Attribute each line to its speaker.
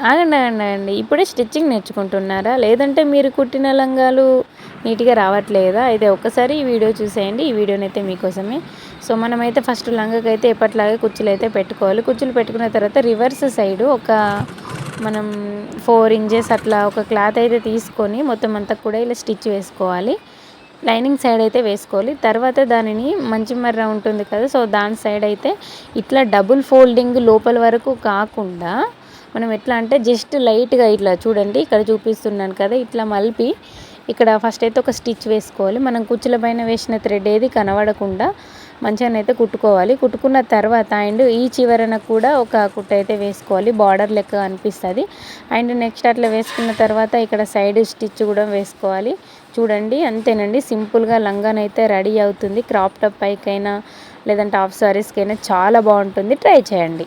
Speaker 1: ఆగండి, ఆగండి, ఆగండి. ఇప్పుడే స్టిచ్చింగ్ నేర్చుకుంటున్నారా? లేదంటే మీరు కుట్టిన లంగాలు నీట్‌గా రావట్లేదా? అయితే ఒక్కసారి ఈ వీడియో చూసేయండి. ఈ వీడియోనైతే మీకోసమే. సో, మనమైతే ఫస్ట్ లంగాకైతే ఎప్పటిలాగే కుచ్చులైతే పెట్టుకోవాలి. కుచ్చులు పెట్టుకున్న తర్వాత రివర్స్ సైడు మనం 4 ఇంచెస్ అట్లా ఒక క్లాత్ అయితే తీసుకొని మొత్తం అంతా కూడా ఇలా స్టిచ్ వేసుకోవాలి. లైనింగ్ సైడ్ అయితే వేసుకోవాలి. తర్వాత దానిని మంచి మర్ర ఉంటుంది కదా! సో, దాని సైడ్ అయితే ఇట్లా డబుల్ ఫోల్డింగ్ లోపల వరకు కాకుండా మనం ఎట్లా అంటే జస్ట్ లైట్‌గా ఇట్లా చూడండి, ఇక్కడ చూపిస్తున్నాను కదా! ఇట్లా మలిపి ఇక్కడ ఫస్ట్ అయితే ఒక స్టిచ్ వేసుకోవాలి. మనం కుచ్చుల పైన వేసిన థ్రెడ్ ఏది కనబడకుండా మంచిగానైతే కుట్టుకోవాలి. కుట్టుకున్న తర్వాత అండ్ ఈ చివరన కూడా ఒక కుట్టు అయితే వేసుకోవాలి. బార్డర్ లెక్క అనిపిస్తుంది. అండ్ నెక్స్ట్ అట్లా వేసుకున్న తర్వాత ఇక్కడ సైడ్ స్టిచ్ కూడా వేసుకోవాలి. చూడండి, అంతేనండి, సింపుల్గా లంగానైతే రెడీ అవుతుంది. క్రాప్ టాప్ పైకైనా లేదంటే హాఫ్ సారీస్కైనా చాలా బాగుంటుంది. ట్రై చేయండి.